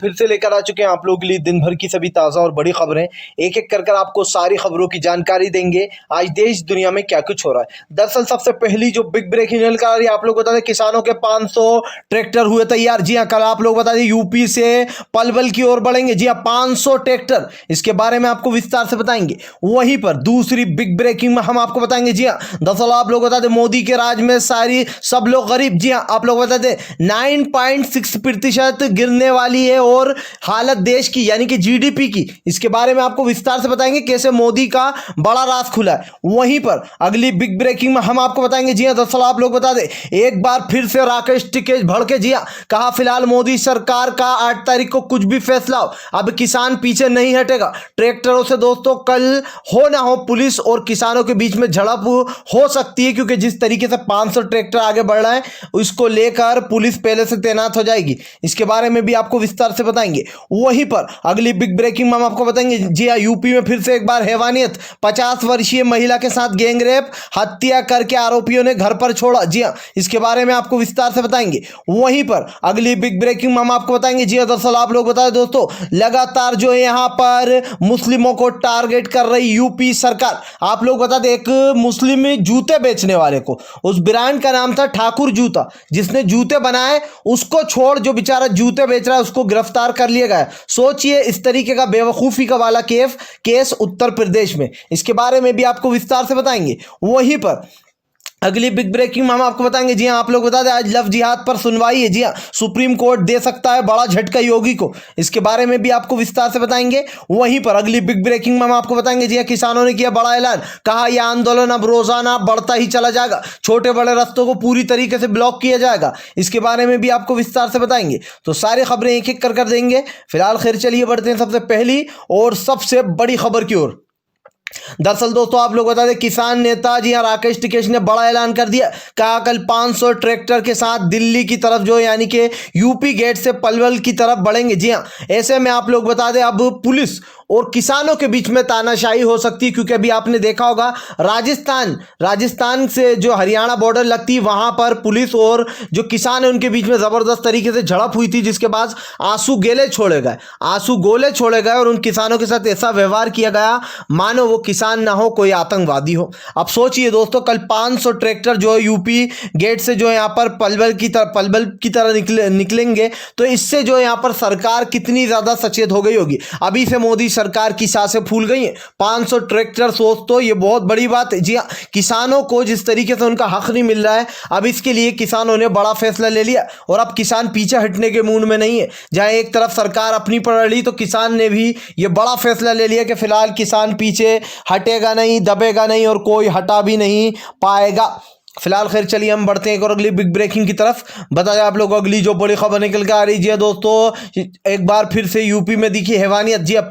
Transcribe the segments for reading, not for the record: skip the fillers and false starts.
फिर से लेकर आ चुके हैं आप लोगों के लिए दिन भर की सभी ताज़ा और बड़ी खबरें। एक एक कर आपको सारी खबरों की जानकारी देंगे आज देश दुनिया में क्या कुछ हो रहा है। दरअसल सबसे पहली जो बिग ब्रेकिंग निकल कर आ रही है, आप लोग बता दें किसानों के 500 ट्रैक्टर हुए तैयार। जी हाँ, कल आप लोग बता दें यूपी से पलवल की ओर बढ़ेंगे। जी हाँ, 500 ट्रैक्टर, इसके बारे में आपको विस्तार से बताएंगे। वहीं पर दूसरी बिग ब्रेकिंग में हम आपको बताएंगे। जी हाँ, दरअसल आप लोग बता दें मोदी के राज में सारी सब लोग गरीब। जी हाँ, आप लोग बता दें 9.6% गिरने वाली है और हालत देश की यानी कि जीडीपी की, इसके बारे में आपको विस्तार से बताएंगे कैसे मोदी का बड़ा राज खुला है। वहीं पर अगली बिग ब्रेकिंग में हम आपको बताएंगे। जी हां, दरअसल आप लोग बता दें एक बार फिर से राकेश टिकैत भड़के। जी हां, कहा फिलहाल मोदी सरकार का 8 तारीख को कुछ भी फैसला हो, अब किसान पीछे नहीं हटेगा। ट्रैक्टरों से दोस्तों कल हो ना हो पुलिस और किसानों के बीच में झड़प हो सकती है, क्योंकि जिस तरीके से 500 ट्रैक्टर आगे बढ़ रहा है उसको लेकर पुलिस पहले से तैनात हो जाएगी। इसके बारे में भी आपको विस्तार से बताएंगे। वहीं पर अगली बिग ब्रेकिंग में हम आपको बताएंगे। जी हां, यूपी में फिर से एक बार हैवानियत, 50 वर्षीय महिला के साथ गैंगरेप, हत्या करके आरोपियों ने घर पर छोड़ा। जी हां, इसके बारे में आपको विस्तार से बताएंगे। वहीं पर अगली बिग ब्रेकिंग में हम आपको बताएंगे। जी हां, दरअसल आप लोग बताएं दोस्तों लगातार जो है यहां पर मुस्लिमों को टारगेट कर रही यूपी सरकार। आप लोग बता दें एक मुस्लिम जूते बेचने वाले को, उस ब्रांड का नाम था ठाकुर जूता, जिसने जूते बनाए उसको छोड़ जो बेचारा जूते बेच रहा है उसको गिरफ्तार कर लिया गया। सोचिए इस तरीके का बेवकूफी का वाला केस उत्तर प्रदेश में, इसके बारे में भी आपको विस्तार से बताएंगे। वहीं पर अगली बिग ब्रेकिंग में हम आपको बताएंगे। जी हां, आप लोग बता दें आज लव जिहाद पर सुनवाई है। जी हां, सुप्रीम कोर्ट दे सकता है बड़ा झटका योगी को, इसके बारे में भी आपको विस्तार से बताएंगे। वहीं पर अगली बिग ब्रेकिंग में हम आपको बताएंगे। जी हां, किसानों ने किया बड़ा ऐलान, कहा यह आंदोलन अब रोजाना बढ़ता ही चला जाएगा, छोटे बड़े रास्तों को पूरी तरीके से ब्लॉक किया जाएगा। इसके बारे में भी आपको विस्तार से बताएंगे। तो सारी खबरें एक एक कर देंगे। फिलहाल खैर चलिए बढ़ते हैं सबसे पहली और सबसे बड़ी खबर की ओर। दरअसल दोस्तों आप लोग बता दें किसान नेता जी हां राकेश टिकैत ने बड़ा ऐलान कर दिया, कहा कल 500 ट्रैक्टर के साथ दिल्ली की तरफ जो यानी कि यूपी गेट से पलवल की तरफ बढ़ेंगे। जी हां, ऐसे में आप लोग बता दें अब पुलिस और किसानों के बीच में तानाशाही हो सकती है, क्योंकि अभी आपने देखा होगा राजस्थान से जो हरियाणा बॉर्डर लगती है वहां पर पुलिस और जो किसान है उनके बीच में जबरदस्त तरीके से झड़प हुई थी, जिसके बाद आंसू गोले छोड़े गए और उन किसानों के साथ ऐसा व्यवहार किया गया मानो वो किसान ना हो कोई आतंकवादी हो। अब सोचिए दोस्तों कल 500 ट्रैक्टर जो है यूपी गेट से जो यहाँ पर पलवल की तरह निकलेंगे, तो इससे जो यहाँ पर सरकार कितनी ज्यादा सचेत हो गई होगी। अभी से मोदी सरकार की सांसें फूल गई हैं। 500 ट्रैक्टर सोच तो ये बहुत बड़ी बात है। जी हाँ, किसानों को जिस तरीके से उनका हक नहीं मिल रहा है, अब इसके लिए किसानों ने बड़ा फैसला ले लिया और अब किसान पीछे हटने के मूड में नहीं है। जहां एक तरफ सरकार अपनी पड़ रही तो किसान ने भी ये बड़ा फैसला ले लिया कि फिलहाल किसान पीछे हटेगा नहीं, दबेगा नहीं और कोई हटा भी नहीं पाएगा। फिलहाल खैर चलिए हम बढ़ते हैं एक और अगली बिग ब्रेकिंग की तरफ। बताया आप लोग अगली जो बड़ी खबर निकल के आ रही है दोस्तों, एक बार फिर से यूपी में दिखी हैवानियत। जी हां,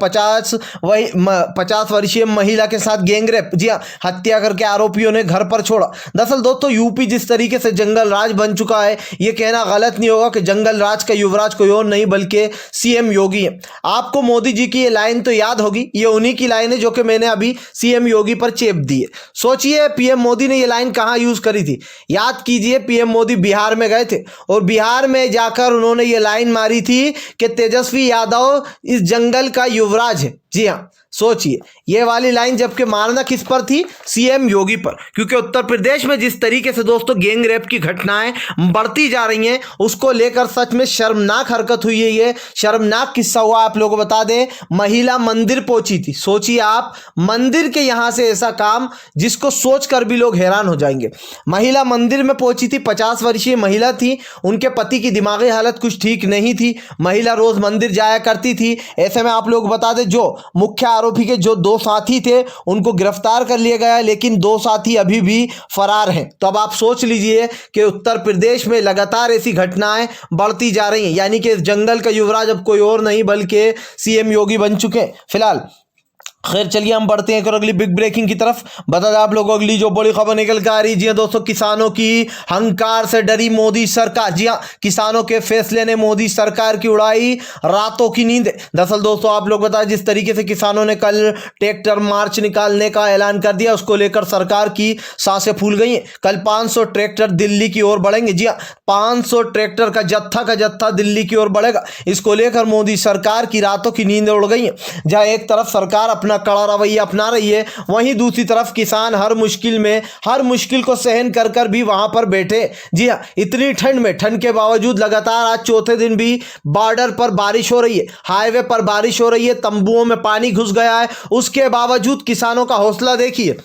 50 वर्षीय महिला के साथ गैंगरेप, जी हां हत्या करके आरोपियों ने घर पर छोड़ा। दरअसल दोस्तों यूपी जिस तरीके से जंगल राज बन चुका है, यह कहना गलत नहीं होगा कि जंगल राज का युवराज कोई और नहीं बल्कि सीएम योगी है। आपको मोदी जी की ये लाइन तो याद होगी, ये उन्हीं की लाइन है जो कि मैंने अभी सीएम योगी पर चेप दी है। सोचिए पीएम मोदी ने ये लाइन कहां यूज करी थी। याद कीजिए पीएम मोदी बिहार में गए थे और बिहार में जाकर उन्होंने ये लाइन मारी थी कि तेजस्वी यादव इस जंगल का युवराज है। जी हां, सोचिए ये वाली लाइन जबकि मारना किस पर थी, सीएम योगी पर, क्योंकि उत्तर प्रदेश में जिस तरीके से दोस्तों गैंग रेप की घटनाएं बढ़ती जा रही हैं उसको लेकर सच में शर्मनाक हरकत हुई है। ये शर्मनाक किस्सा हुआ। आप लोगों को बता दें महिला मंदिर पहुंची थी। सोचिए आप मंदिर के यहां से ऐसा काम जिसको सोचकर भी लोग हैरान हो जाएंगे। महिला मंदिर में पहुंची थी, 50 वर्षीय महिला थी, उनके पति की दिमागी हालत कुछ ठीक नहीं थी। महिला रोज मंदिर जाया करती थी। ऐसे में आप लोग बता दें जो मुख्य आरोपी के जो 2 साथी थे उनको गिरफ्तार कर लिया गया, लेकिन 2 साथी अभी भी फरार हैं। तो अब आप सोच लीजिए कि उत्तर प्रदेश में लगातार ऐसी घटनाएं बढ़ती जा रही हैं, यानी कि इस जंगल का युवराज अब कोई और नहीं बल्कि सीएम योगी बन चुके हैं। फिलहाल खैर चलिए हम बढ़ते हैं अगली बिग ब्रेकिंग की तरफ। बता दें आप लोगों को अगली जो बड़ी खबर निकल के आ रही है, जी हाँ दोस्तों, किसानों की हंकार से डरी मोदी सरकार। जी हाँ, किसानों के फैसले ने मोदी सरकार की उड़ाई रातों की नींद। दरअसल दोस्तों आप लोग बताएं, जिस तरीके से किसानों ने कल ट्रैक्टर मार्च निकालने का ऐलान कर दिया, उसको लेकर सरकार की सांसें फूल गई हैं। कल 500 ट्रैक्टर दिल्ली की ओर बढ़ेंगे। जी हाँ, 500 ट्रैक्टर का जत्था दिल्ली की ओर बढ़ेगा। इसको लेकर मोदी सरकार की रातों की नींद उड़ गई है। जहां एक तरफ सरकार अपना कड़ा रवैया अपना रही है, वहीं दूसरी तरफ किसान हर मुश्किल को सहन कर कर भी वहां पर बैठे। जी हाँ, इतनी ठंड के बावजूद लगातार आज चौथे दिन भी बॉर्डर पर बारिश हो रही है, हाईवे पर बारिश हो रही है, तंबुओं में पानी घुस गया है। उसके बावजूद किसानों का हौसला देखिए।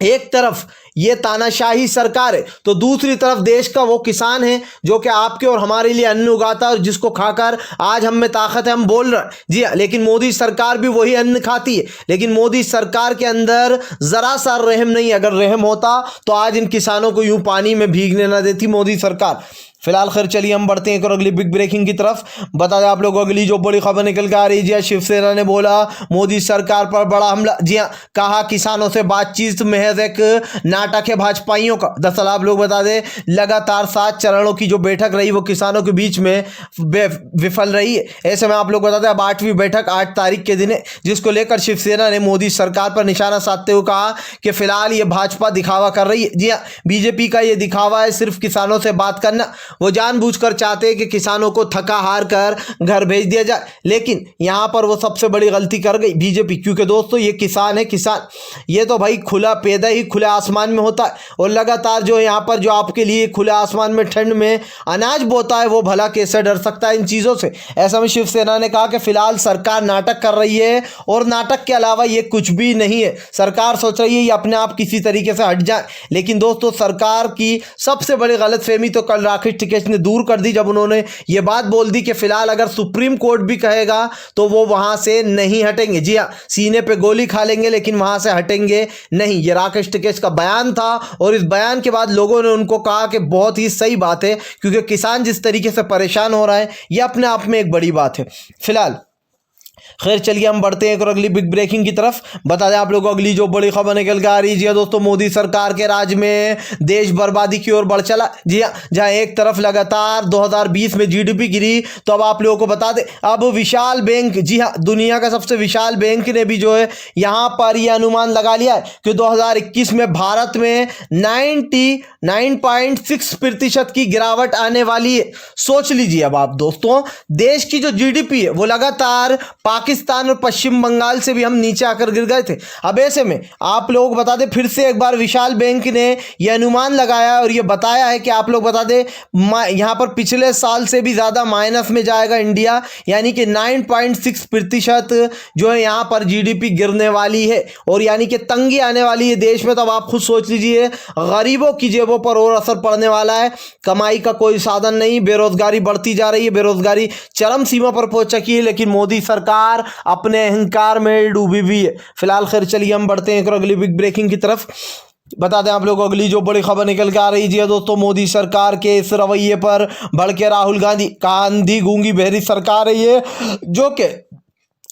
एक तरफ ये तानाशाही सरकार है, तो दूसरी तरफ देश का वो किसान है जो कि आपके और हमारे लिए अन्न उगाता है और जिसको खाकर आज हम में ताकत है, हम बोल रहे हैं। जी हाँ, लेकिन मोदी सरकार भी वही अन्न खाती है, लेकिन मोदी सरकार के अंदर जरा सा रहम नहीं। अगर रहम होता तो आज इन किसानों को यूं पानी में भीगने ना देती मोदी सरकार। फिलहाल खैर चलिए हम बढ़ते हैं अगली बिग ब्रेकिंग की तरफ। बता दें आप लोगों को अगली जो बड़ी खबर निकल के आ रही है, जी हाँ, शिवसेना ने बोला मोदी सरकार पर बड़ा हमला। जी हाँ, कहा किसानों से बातचीत महज एक नाटक है भाजपाइयों का। दरअसल आप लोग बता दें, लगातार 7 चरणों की जो बैठक रही वो किसानों के बीच में विफल रही है। ऐसे में आप लोग बता दें, अब 8वीं बैठक 8 तारीख के दिन है, जिसको लेकर शिवसेना ने मोदी सरकार पर निशाना साधते हुए कहा कि फिलहाल ये भाजपा दिखावा कर रही है। जी हाँ, बीजेपी का ये दिखावा है सिर्फ किसानों से बात करना। वो जानबूझकर चाहते हैं कि किसानों को थका हार कर घर भेज दिया जाए, लेकिन यहां पर वो सबसे बड़ी गलती कर गई बीजेपी, क्योंकि दोस्तों ये किसान है। किसान ये तो भाई खुला पैदा ही खुले आसमान में होता है, और लगातार जो यहां पर जो आपके लिए खुले आसमान में ठंड में अनाज बोता है, वो भला कैसे डर सकता है इन चीज़ों से। ऐसा में शिवसेना ने कहा कि फिलहाल सरकार नाटक कर रही है, और नाटक के अलावा ये कुछ भी नहीं है। सरकार सोच रही है ये अपने आप किसी तरीके से हट जाए, लेकिन दोस्तों सरकार की सबसे बड़ी गलतफहमी तो कल राकेश टिकैत ने दूर कर दी, जब उन्होंने ये बात बोल दी कि फिलहाल अगर सुप्रीम कोर्ट भी कहेगा तो वो वहां से नहीं हटेंगे। जी हाँ, सीने पे गोली खा लेंगे लेकिन वहां से हटेंगे नहीं। ये राकेश टिकैत का बयान था, और इस बयान के बाद लोगों ने उनको कहा कि बहुत ही सही बात है, क्योंकि किसान जिस तरीके से परेशान हो रहा है, ये अपने आप में एक बड़ी बात है। फिलहाल खैर चलिए हम बढ़ते हैं अगली बिग ब्रेकिंग की तरफ। बता दें आप लोगों को अगली जो बड़ी खबर निकल के आ रही है दोस्तों, मोदी सरकार के राज में देश बर्बादी की ओर बढ़ चला। जी हाँ, जहां एक तरफ लगातार 2020 में जीडीपी गिरी, तो अब आप लोगों को बता दें, अब विशाल बैंक, जी हाँ, दुनिया का सबसे विशाल बैंक ने भी जो है यहां पर यह अनुमान लगा लिया है कि 2021 में भारत में 99.6% की गिरावट आने वाली है। सोच लीजिए अब आप दोस्तों, देश की जो जीडीपी है वो लगातार पाकिस्तान और पश्चिम बंगाल से भी हम नीचे आकर गिर गए थे। अब ऐसे में आप लोग बता दें, फिर से एक बार विशाल बैंक ने यह अनुमान लगाया और यह बताया है कि आप लोग बता दें, यहां पर पिछले साल से भी ज़्यादा माइनस में जाएगा इंडिया, यानी कि 9.6% जो है यहां पर जीडीपी गिरने वाली है, और यानी कि तंगी आने वाली है देश में। तो अब आप खुद सोच लीजिए, गरीबों की जेबों पर और असर पड़ने वाला है। कमाई का कोई साधन नहीं, बेरोजगारी बढ़ती जा रही है, बेरोजगारी चरम सीमा पर पहुंच चुकी है, लेकिन मोदी सरकार अपने अहंकार में डूबी हुई है। फिलहाल खैर चलिए हम बढ़ते हैं अगली बिग ब्रेकिंग की तरफ। बता दें आप लोगों को अगली जो बड़ी खबर निकल के आ रही है दोस्तों, मोदी सरकार के इस रवैये पर भड़के राहुल गांधी। कहा अंधी गूंगी बहरी सरकार है ये, जो कि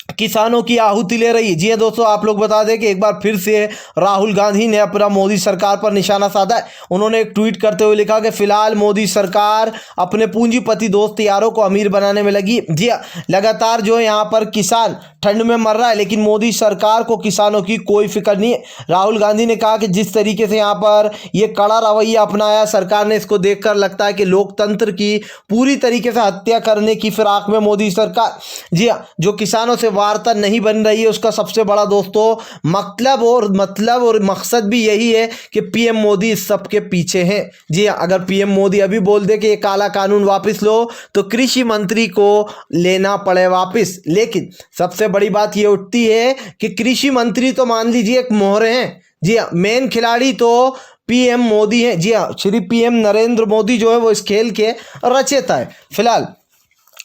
किसानों की आहुति ले रही है। जी हाँ दोस्तों, आप लोग बता दें कि एक बार फिर से राहुल गांधी ने अपना मोदी सरकार पर निशाना साधा है। उन्होंने एक ट्वीट करते हुए लिखा कि फिलहाल मोदी सरकार अपने पूंजीपति दोस्त यारों को अमीर बनाने में लगी। जी हाँ, लगातार जो है यहाँ पर किसान ठंड में मर रहा है, लेकिन मोदी सरकार को किसानों की कोई फिक्र नहीं है। राहुल गांधी ने कहा कि जिस तरीके से यहाँ पर ये कड़ा रवैया अपनाया सरकार ने, इसको देखकर लगता है कि लोकतंत्र की पूरी तरीके से हत्या करने की फिराक में मोदी सरकार। जी हाँ, जो किसानों से वार्ता नहीं बन रही है, उसका सबसे बड़ा दोस्तों मतलब और मकसद भी यही है कि पीएम मोदी इस सब के पीछे हैं। जी हाँ, अगर पीएम मोदी अभी बोल दे कि ये काला कानून वापस लो, तो कृषि मंत्री को लेना पड़े वापस। लेकिन सबसे बड़ी बात ये उठती है कि कृषि मंत्री तो मान लीजिए एक मोहरे हैं। जी हाँ, मेन खिलाड़ी तो पीएम मोदी है। जी हाँ, श्री पीएम नरेंद्र मोदी जो है वो इस खेल के रचयिता है। फिलहाल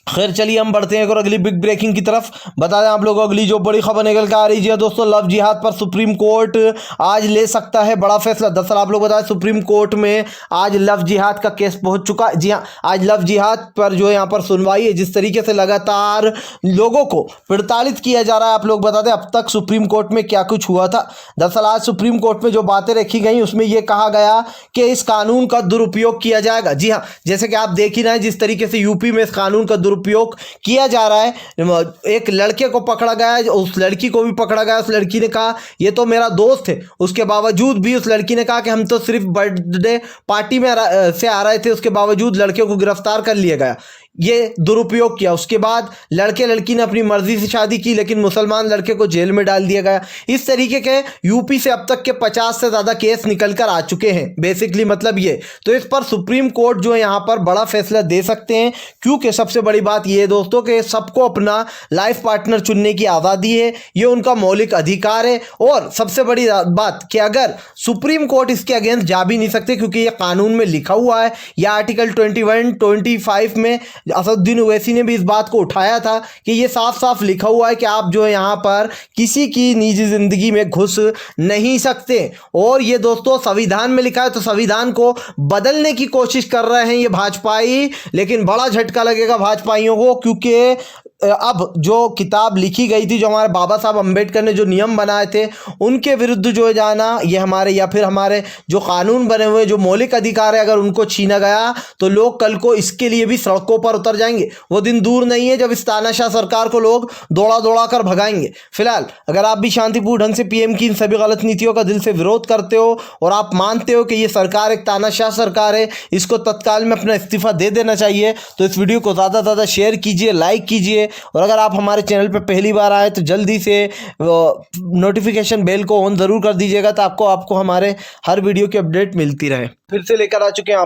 खैर चलिए हम बढ़ते हैं और अगली बिग ब्रेकिंग की तरफ। बता दें आप लोगों को अगली जो बड़ी खबर निकल के आ रही है दोस्तों, लव जिहाद पर सुप्रीम कोर्ट आज ले सकता है बड़ा फैसला। दरअसल आप लोग बताएं सुप्रीम कोर्ट में आज लव जिहाद का केस पहुंच चुका है। जी हाँ, आज लव जिहाद पर जो है यहाँ पर सुनवाई है। जिस तरीके से लगातार लोगों को प्रताड़ित किया जा रहा है, आप लोग बता दें अब तक सुप्रीम कोर्ट में क्या कुछ हुआ था। दरअसल आज सुप्रीम कोर्ट में जो बातें रखी गई उसमें यह कहा गया कि इस कानून का दुरुपयोग किया जाएगा। जी हाँ, जैसे कि आप देख ही रहे हैं जिस तरीके से यूपी में इस कानून का दुरुपयोग किया जा रहा है। एक लड़के को पकड़ा गया है, उस लड़की को भी पकड़ा गया। उस लड़की ने कहा ये तो मेरा दोस्त है, उसके बावजूद भी उस लड़की ने कहा कि हम तो सिर्फ बर्थडे पार्टी में से आ रहे थे, उसके बावजूद लड़के को गिरफ्तार कर लिया गया। ये दुरुपयोग किया। उसके बाद लड़के लड़की ने अपनी मर्जी से शादी की, लेकिन मुसलमान लड़के को जेल में डाल दिया गया। इस तरीके के यूपी से अब तक के 50 से ज़्यादा केस निकल कर आ चुके हैं। बेसिकली मतलब ये तो इस पर सुप्रीम कोर्ट जो है यहाँ पर बड़ा फैसला दे सकते हैं, क्योंकि सबसे बड़ी बात ये है दोस्तों कि सबको अपना लाइफ पार्टनर चुनने की आज़ादी है, ये उनका मौलिक अधिकार है। और सबसे बड़ी बात कि अगर सुप्रीम कोर्ट इसके अगेंस्ट जा भी नहीं सकते, क्योंकि ये कानून में लिखा हुआ है। या आर्टिकल 21, 25 में असदुद्दीन ओवैसी ने भी इस बात को उठाया था कि ये साफ साफ लिखा हुआ है कि आप जो है यहाँ पर किसी की निजी जिंदगी में घुस नहीं सकते। और ये दोस्तों संविधान में लिखा है, तो संविधान को बदलने की कोशिश कर रहे हैं ये भाजपाई, लेकिन बड़ा झटका लगेगा भाजपाइयों को, क्योंकि अब जो किताब लिखी गई थी, जो हमारे बाबा साहब अम्बेडकर ने जो नियम बनाए थे, उनके विरुद्ध जो है जाना, ये हमारे या फिर हमारे जो कानून बने हुए जो मौलिक अधिकार है, अगर उनको छीना गया तो लोग कल को इसके लिए भी सड़कों पर उतर जाएंगे। वो दिन दूर नहीं है जब इस तानाशाह सरकार को लोग दौड़ा दौड़ा कर भगाएंगे। फिलहाल अगर आप भी शांतिपूर्ण ढंग से पीएम की इन सभी गलत नीतियों का दिल से विरोध करते हो और आप मानते हो कि ये सरकार एक तानाशाह सरकार है, इसको तत्काल में अपना इस्तीफा दे देना चाहिए, तो इस वीडियो को ज़्यादा से ज़्यादा शेयर कीजिए, लाइक कीजिए। और अगर आप हमारे चैनल पर पहली बार आए तो जल्दी से नोटिफिकेशन बेल को ऑन ज़रूर कर दीजिएगा, तो आपको हमारे हर वीडियो की अपडेट मिलती रहे। फिर से लेकर आ चुके हैं